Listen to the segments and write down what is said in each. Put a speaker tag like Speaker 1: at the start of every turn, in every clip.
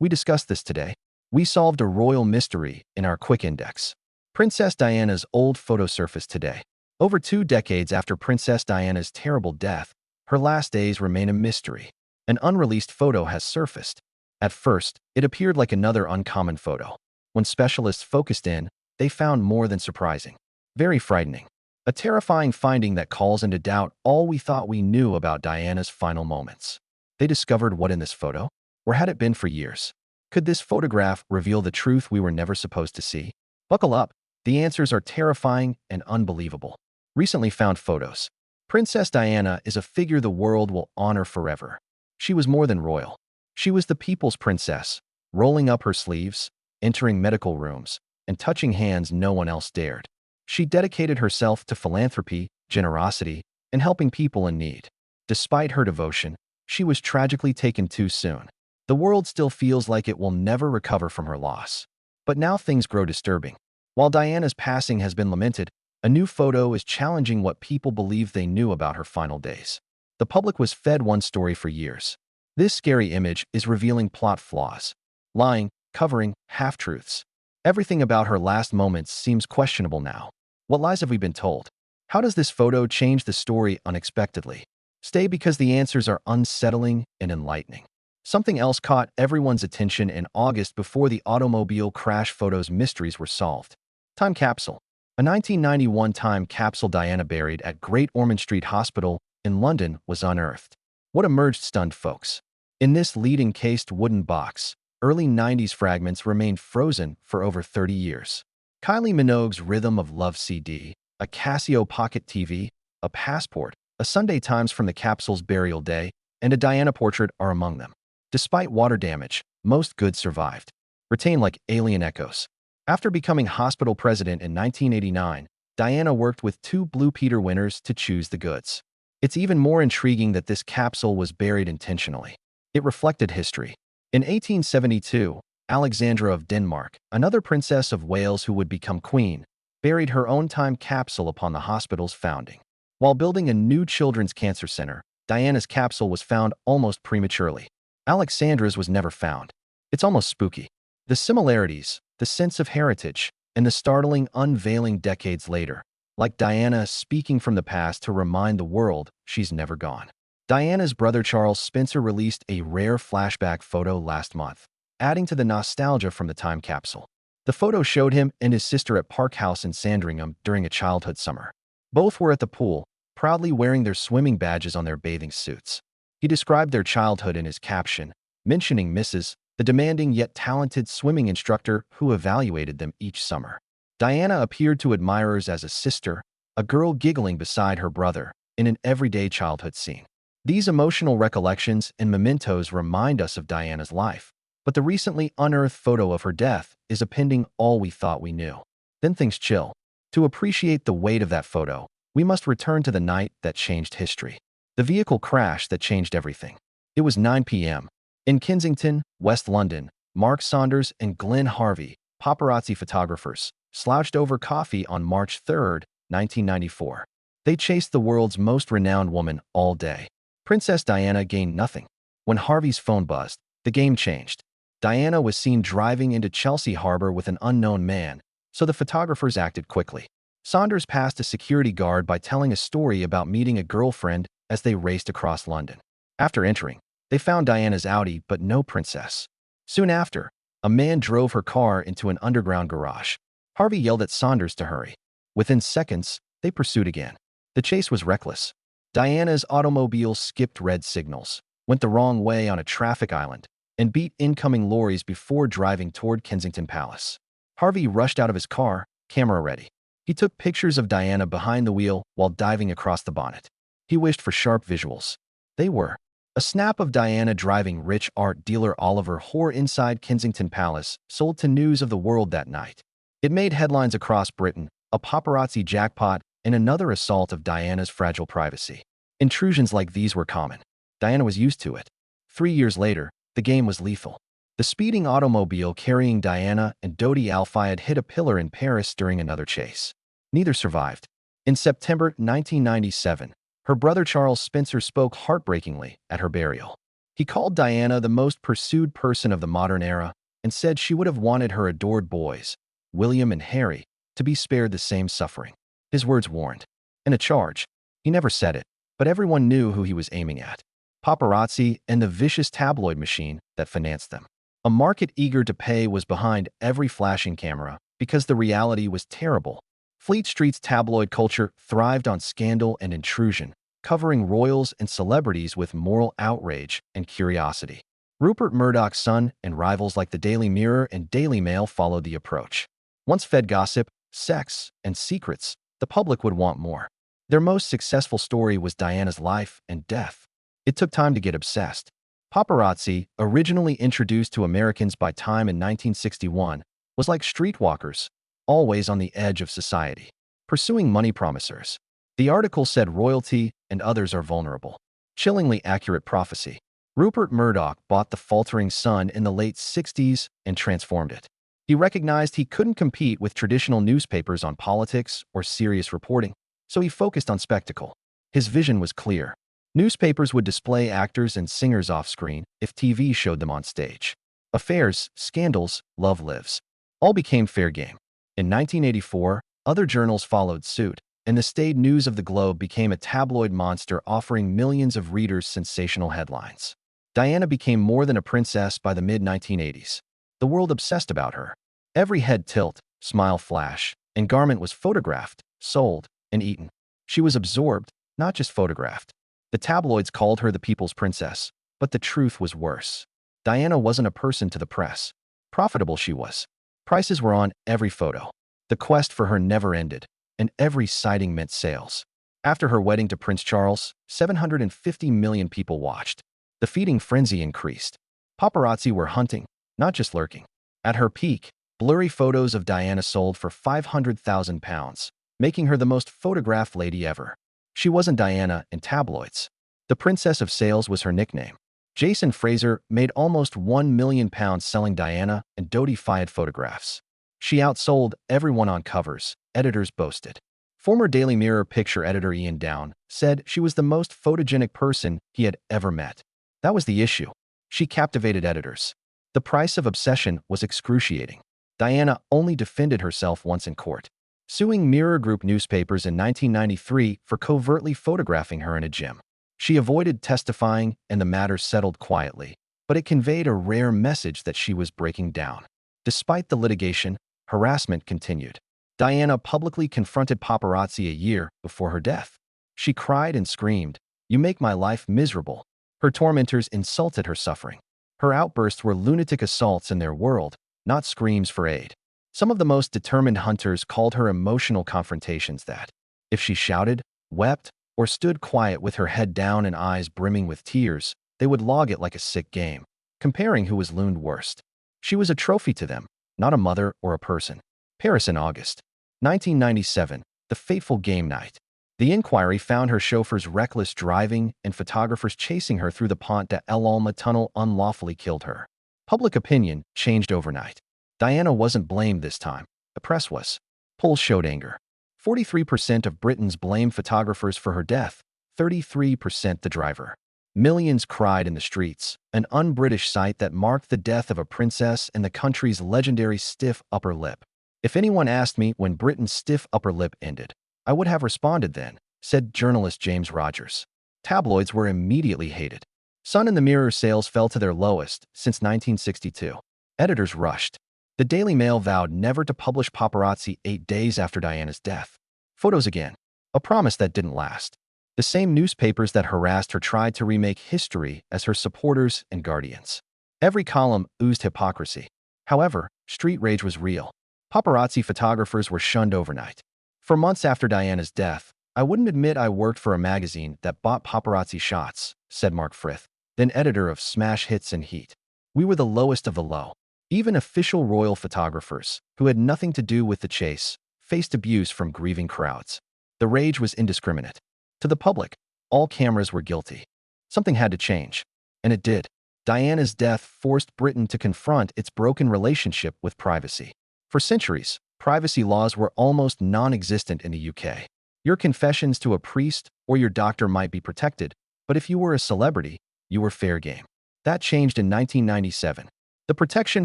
Speaker 1: We discussed this today. We solved a royal mystery in our quick index. Princess Diana's old photo surfaced today. Over 2 decades after Princess Diana's terrible death, her last days remain a mystery. An unreleased photo has surfaced. At first, it appeared like another uncommon photo. When specialists focused in, they found more than surprising. Very frightening. A terrifying finding that calls into doubt all we thought we knew about Diana's final moments. They discovered what in this photo? Or had it been for years? Could this photograph reveal the truth we were never supposed to see? Buckle up. The answers are terrifying and unbelievable. Recently found photos. Princess Diana is a figure the world will honor forever. She was more than royal. She was the people's princess, rolling up her sleeves, entering medical rooms, and touching hands no one else dared. She dedicated herself to philanthropy, generosity, and helping people in need. Despite her devotion, she was tragically taken too soon. The world still feels like it will never recover from her loss. But now things grow disturbing. While Diana's passing has been lamented, a new photo is challenging what people believe they knew about her final days. The public was fed one story for years. This scary image is revealing plot flaws, lying, covering half-truths. Everything about her last moments seems questionable now. What lies have we been told? How does this photo change the story unexpectedly? Stay because the answers are unsettling and enlightening. Something else caught everyone's attention in August before the automobile crash photos mysteries were solved. Time capsule. A 1991 time capsule Diana buried at Great Ormond Street Hospital in London was unearthed. What emerged stunned folks. In this lead-encased wooden box, early 90s fragments remained frozen for over 30 years. Kylie Minogue's Rhythm of Love CD, a Casio Pocket TV, a passport, a Sunday Times from the capsule's burial day, and a Diana portrait are among them. Despite water damage, most goods survived, retained like alien echoes. After becoming hospital president in 1989, Diana worked with 2 Blue Peter winners to choose the goods. It's even more intriguing that this capsule was buried intentionally. It reflected history. In 1872, Alexandra of Denmark, another princess of Wales who would become queen, buried her own time capsule upon the hospital's founding. While building a new children's cancer center, Diana's capsule was found almost prematurely. Alexandra's was never found. It's almost spooky. The similarities, the sense of heritage, and the startling unveiling decades later, like Diana speaking from the past to remind the world she's never gone. Diana's brother Charles Spencer released a rare flashback photo last month, adding to the nostalgia from the time capsule. The photo showed him and his sister at Park House in Sandringham during a childhood summer. Both were at the pool, proudly wearing their swimming badges on their bathing suits. He described their childhood in his caption, mentioning Mrs., the demanding yet talented swimming instructor who evaluated them each summer. Diana appeared to admirers as a sister, a girl giggling beside her brother, in an everyday childhood scene. These emotional recollections and mementos remind us of Diana's life, but the recently unearthed photo of her death is appending all we thought we knew. Then things chill. To appreciate the weight of that photo, we must return to the night that changed history. The vehicle crash that changed everything. It was 9 p.m. In Kensington, West London, Mark Saunders and Glenn Harvey, paparazzi photographers, slouched over coffee on March 3, 1994. They chased the world's most renowned woman all day. Princess Diana gained nothing. When Harvey's phone buzzed, the game changed. Diana was seen driving into Chelsea Harbor with an unknown man, so the photographers acted quickly. Saunders passed a security guard by telling a story about meeting a girlfriend as they raced across London. After entering, they found Diana's Audi but no princess. Soon after, a man drove her car into an underground garage. Harvey yelled at Saunders to hurry. Within seconds, they pursued again. The chase was reckless. Diana's automobile skipped red signals, went the wrong way on a traffic island, and beat incoming lorries before driving toward Kensington Palace. Harvey rushed out of his car, camera ready. He took pictures of Diana behind the wheel while diving across the bonnet. He wished for sharp visuals. They were. A snap of Diana driving rich art dealer Oliver Hoare inside Kensington Palace sold to News of the World that night. It made headlines across Britain, a paparazzi jackpot, and another assault of Diana's fragile privacy. Intrusions like these were common. Diana was used to it. 3 years later, the game was lethal. The speeding automobile carrying Diana and Dodi Al-Fayed hit a pillar in Paris during another chase. Neither survived. In September 1997, her brother Charles Spencer spoke heartbreakingly at her burial. He called Diana the most pursued person of the modern era and said she would have wanted her adored boys, William and Harry, to be spared the same suffering. His words warned. In a charge, he never said it, but everyone knew who he was aiming at: paparazzi and the vicious tabloid machine that financed them. A market eager to pay was behind every flashing camera because the reality was terrible. Fleet Street's tabloid culture thrived on scandal and intrusion, covering royals and celebrities with moral outrage and curiosity. Rupert Murdoch's son and rivals like the Daily Mirror and Daily Mail followed the approach. Once fed gossip, sex, and secrets, the public would want more. Their most successful story was Diana's life and death. It took time to get obsessed. Paparazzi, originally introduced to Americans by Time in 1961, was like streetwalkers, always on the edge of society, pursuing money promisers. The article said royalty and others are vulnerable. Chillingly accurate prophecy. Rupert Murdoch bought the faltering Sun in the late 60s and transformed it. He recognized he couldn't compete with traditional newspapers on politics or serious reporting, so he focused on spectacle. His vision was clear. Newspapers would display actors and singers off-screen if TV showed them on stage. Affairs, scandals, love lives. All became fair game. In 1984, other journals followed suit, and the staid news of the Globe became a tabloid monster offering millions of readers sensational headlines. Diana became more than a princess by the mid-1980s. The world obsessed about her. Every head tilt, smile flash, and garment was photographed, sold, and eaten. She was absorbed, not just photographed. The tabloids called her the people's princess, but the truth was worse. Diana wasn't a person to the press. Profitable she was. Prices were on every photo. The quest for her never ended, and every sighting meant sales. After her wedding to Prince Charles, 750 million people watched. The feeding frenzy increased. Paparazzi were hunting, not just lurking. At her peak, blurry photos of Diana sold for £500,000, making her the most photographed lady ever. She wasn't Diana in tabloids. The Princess of Sales was her nickname. Jason Fraser made almost £1 million selling Diana and Dodi Fayed photographs. She outsold everyone on covers, editors boasted. Former Daily Mirror picture editor Ian Down said she was the most photogenic person he had ever met. That was the issue. She captivated editors. The price of obsession was excruciating. Diana only defended herself once in court, suing Mirror Group newspapers in 1993 for covertly photographing her in a gym. She avoided testifying and the matter settled quietly, but it conveyed a rare message that she was breaking down. Despite the litigation, harassment continued. Diana publicly confronted paparazzi a year before her death. She cried and screamed, "You make my life miserable." Her tormentors insulted her suffering. Her outbursts were lunatic assaults in their world, not screams for aid. Some of the most determined hunters called her emotional confrontations that, if she shouted, wept, or stood quiet with her head down and eyes brimming with tears, they would log it like a sick game, comparing who was looned worst. She was a trophy to them, not a mother or a person. Paris in August 1997, the fateful game night. The inquiry found her chauffeur's reckless driving and photographers chasing her through the Pont de l'Alma tunnel unlawfully killed her. Public opinion changed overnight. Diana wasn't blamed this time. The press was. Polls showed anger. 43% of Britons blamed photographers for her death, 33% the driver. Millions cried in the streets, an un-British sight that marked the death of a princess and the country's legendary stiff upper lip. If anyone asked me when Britain's stiff upper lip ended, I would have responded then, said journalist James Rogers. Tabloids were immediately hated. Sun and the Mirror sales fell to their lowest since 1962. Editors rushed. The Daily Mail vowed never to publish paparazzi 8 days after Diana's death. Photos again. A promise that didn't last. The same newspapers that harassed her tried to remake history as her supporters and guardians. Every column oozed hypocrisy. However, street rage was real. Paparazzi photographers were shunned overnight. For months after Diana's death, I wouldn't admit I worked for a magazine that bought paparazzi shots, said Mark Frith, then editor of Smash Hits and Heat. We were the lowest of the low. Even official royal photographers, who had nothing to do with the chase, faced abuse from grieving crowds. The rage was indiscriminate. To the public, all cameras were guilty. Something had to change. And it did. Diana's death forced Britain to confront its broken relationship with privacy. For centuries, privacy laws were almost non-existent in the UK. Your confessions to a priest or your doctor might be protected, but if you were a celebrity, you were fair game. That changed in 1997. The Protection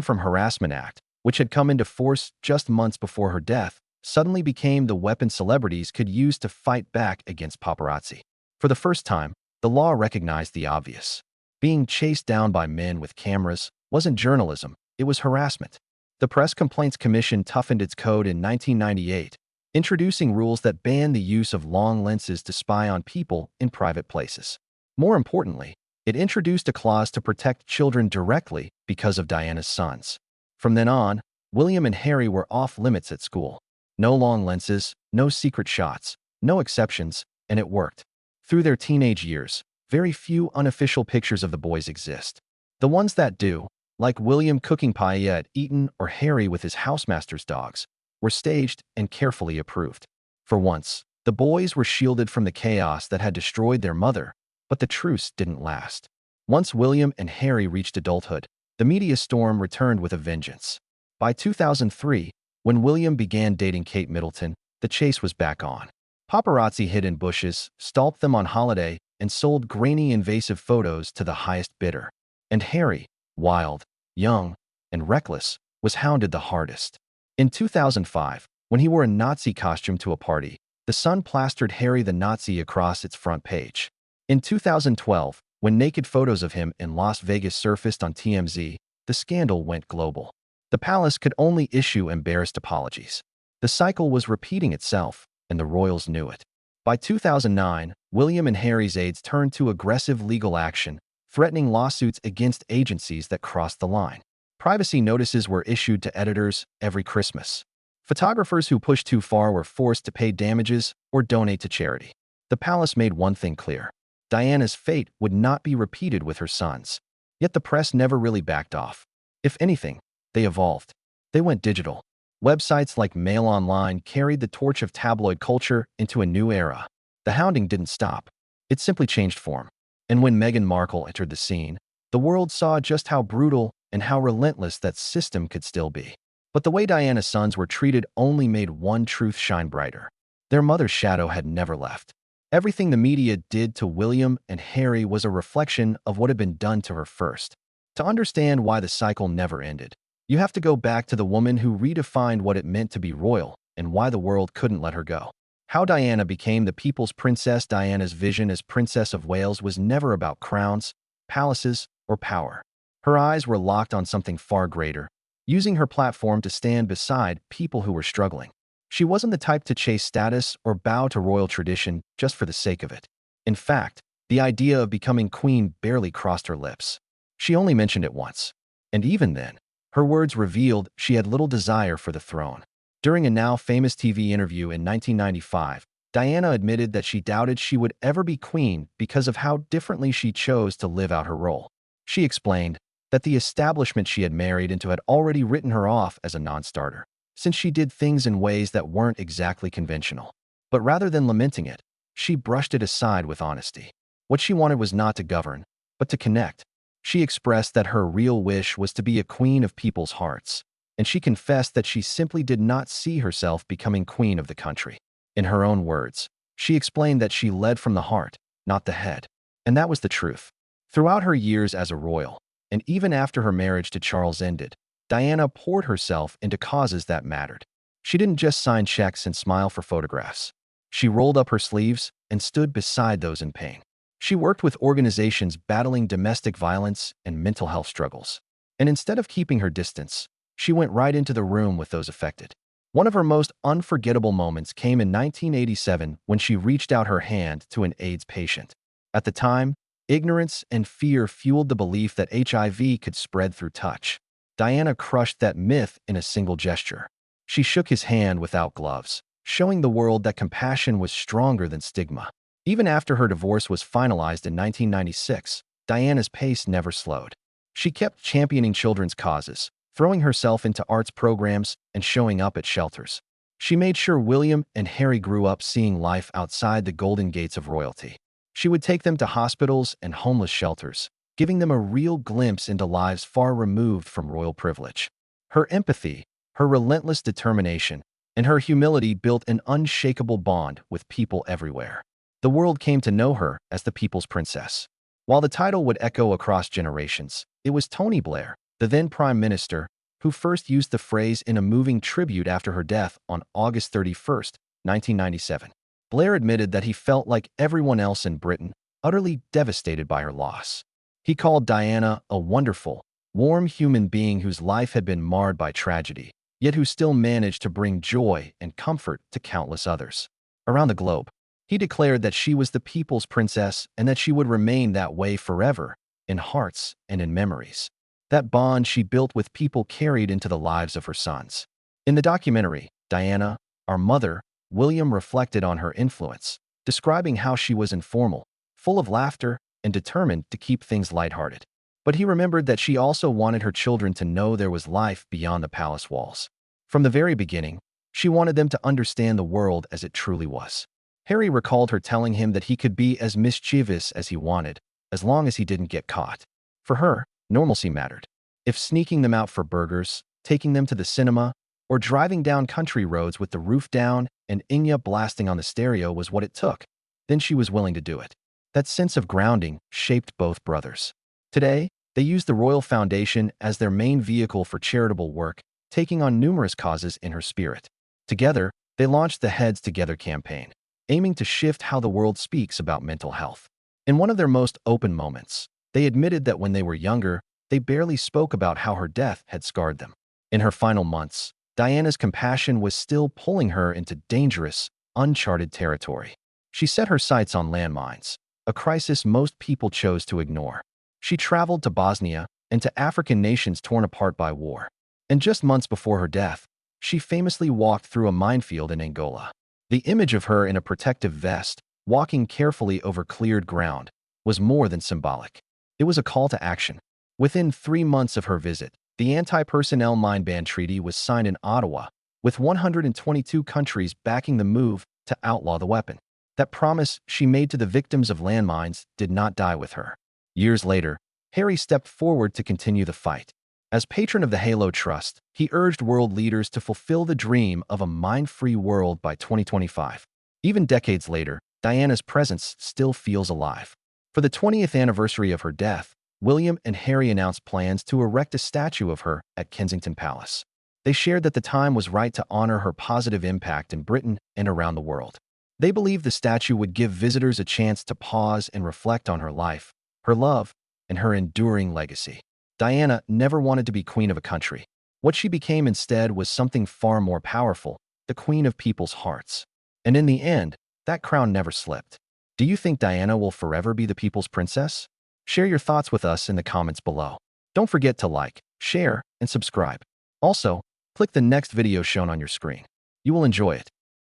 Speaker 1: from Harassment Act, which had come into force just months before her death, suddenly became the weapon celebrities could use to fight back against paparazzi. For the first time, the law recognized the obvious. Being chased down by men with cameras wasn't journalism, it was harassment. The Press Complaints Commission toughened its code in 1998, introducing rules that banned the use of long lenses to spy on people in private places. More importantly, it introduced a clause to protect children directly because of Diana's sons. From then on, William and Harry were off limits at school. No long lenses, no secret shots, no exceptions, and it worked. Through their teenage years, very few unofficial pictures of the boys exist. The ones that do, like William cooking paella at Eton or Harry with his housemaster's dogs, were staged and carefully approved. For once, the boys were shielded from the chaos that had destroyed their mother, but the truce didn't last. Once William and Harry reached adulthood, the media storm returned with a vengeance. By 2003, when William began dating Kate Middleton, the chase was back on. Paparazzi hid in bushes, stalked them on holiday, and sold grainy, invasive photos to the highest bidder. And Harry, wild, young, and reckless, was hounded the hardest. In 2005, when he wore a Nazi costume to a party, The Sun plastered Harry the Nazi across its front page. In 2012, when naked photos of him in Las Vegas surfaced on TMZ, the scandal went global. The palace could only issue embarrassed apologies. The cycle was repeating itself, and the royals knew it. By 2009, William and Harry's aides turned to aggressive legal action, threatening lawsuits against agencies that crossed the line. Privacy notices were issued to editors every Christmas. Photographers who pushed too far were forced to pay damages or donate to charity. The palace made one thing clear: Diana's fate would not be repeated with her sons. Yet the press never really backed off. If anything, they evolved. They went digital. Websites like Mail Online carried the torch of tabloid culture into a new era. The hounding didn't stop. It simply changed form. And when Meghan Markle entered the scene, the world saw just how brutal and how relentless that system could still be. But the way Diana's sons were treated only made one truth shine brighter. Their mother's shadow had never left. Everything the media did to William and Harry was a reflection of what had been done to her first. To understand why the cycle never ended, you have to go back to the woman who redefined what it meant to be royal and why the world couldn't let her go. How Diana became the people's princess. Diana's vision as Princess of Wales was never about crowns, palaces, or power. Her eyes were locked on something far greater, using her platform to stand beside people who were struggling. She wasn't the type to chase status or bow to royal tradition just for the sake of it. In fact, the idea of becoming queen barely crossed her lips. She only mentioned it once. And even then, her words revealed she had little desire for the throne. During a now famous TV interview in 1995, Diana admitted that she doubted she would ever be queen because of how differently she chose to live out her role. She explained that the establishment she had married into had already written her off as a non-starter, since she did things in ways that weren't exactly conventional. But rather than lamenting it, she brushed it aside with honesty. What she wanted was not to govern, but to connect. She expressed that her real wish was to be a queen of people's hearts, and she confessed that she simply did not see herself becoming queen of the country. In her own words, she explained that she led from the heart, not the head. And that was the truth. Throughout her years as a royal, and even after her marriage to Charles ended, Diana poured herself into causes that mattered. She didn't just sign checks and smile for photographs. She rolled up her sleeves and stood beside those in pain. She worked with organizations battling domestic violence and mental health struggles. And instead of keeping her distance, she went right into the room with those affected. One of her most unforgettable moments came in 1987 when she reached out her hand to an AIDS patient. At the time, ignorance and fear fueled the belief that HIV could spread through touch. Diana crushed that myth in a single gesture. She shook his hand without gloves, showing the world that compassion was stronger than stigma. Even after her divorce was finalized in 1996, Diana's pace never slowed. She kept championing children's causes, throwing herself into arts programs and showing up at shelters. She made sure William and Harry grew up seeing life outside the golden gates of royalty. She would take them to hospitals and homeless shelters, giving them a real glimpse into lives far removed from royal privilege. Her empathy, her relentless determination, and her humility built an unshakable bond with people everywhere. The world came to know her as the people's princess. While the title would echo across generations, it was Tony Blair, the then Prime Minister, who first used the phrase in a moving tribute after her death on August 31st, 1997. Blair admitted that he felt like everyone else in Britain, utterly devastated by her loss. He called Diana a wonderful, warm human being whose life had been marred by tragedy, yet who still managed to bring joy and comfort to countless others. Around the globe, he declared that she was the people's princess and that she would remain that way forever, in hearts and in memories. That bond she built with people carried into the lives of her sons. In the documentary, Diana, Our Mother, William reflected on her influence, describing how she was informal, full of laughter, and determined to keep things lighthearted. But he remembered that she also wanted her children to know there was life beyond the palace walls. From the very beginning, she wanted them to understand the world as it truly was. Harry recalled her telling him that he could be as mischievous as he wanted, as long as he didn't get caught. For her, normalcy mattered. If sneaking them out for burgers, taking them to the cinema, or driving down country roads with the roof down and Enya blasting on the stereo was what it took, then she was willing to do it. That sense of grounding shaped both brothers. Today, they use the Royal Foundation as their main vehicle for charitable work, taking on numerous causes in her spirit. Together, they launched the Heads Together campaign, aiming to shift how the world speaks about mental health. In one of their most open moments, they admitted that when they were younger, they barely spoke about how her death had scarred them. In her final months, Diana's compassion was still pulling her into dangerous, uncharted territory. She set her sights on landmines, a crisis most people chose to ignore. She traveled to Bosnia and to African nations torn apart by war. And just months before her death, she famously walked through a minefield in Angola. The image of her in a protective vest, walking carefully over cleared ground, was more than symbolic. It was a call to action. Within 3 months of her visit, the Anti-Personnel Mine Ban Treaty was signed in Ottawa, with 122 countries backing the move to outlaw the weapon. That promise she made to the victims of landmines did not die with her. Years later, Harry stepped forward to continue the fight. As patron of the Halo Trust, he urged world leaders to fulfill the dream of a mine-free world by 2025. Even decades later, Diana's presence still feels alive. For the 20th anniversary of her death, William and Harry announced plans to erect a statue of her at Kensington Palace. They shared that the time was right to honor her positive impact in Britain and around the world. They believed the statue would give visitors a chance to pause and reflect on her life, her love, and her enduring legacy. Diana never wanted to be queen of a country. What she became instead was something far more powerful, the queen of people's hearts. And in the end, that crown never slipped. Do you think Diana will forever be the people's princess? Share your thoughts with us in the comments below. Don't forget to like, share, and subscribe. Also, click the next video shown on your screen. You will enjoy it.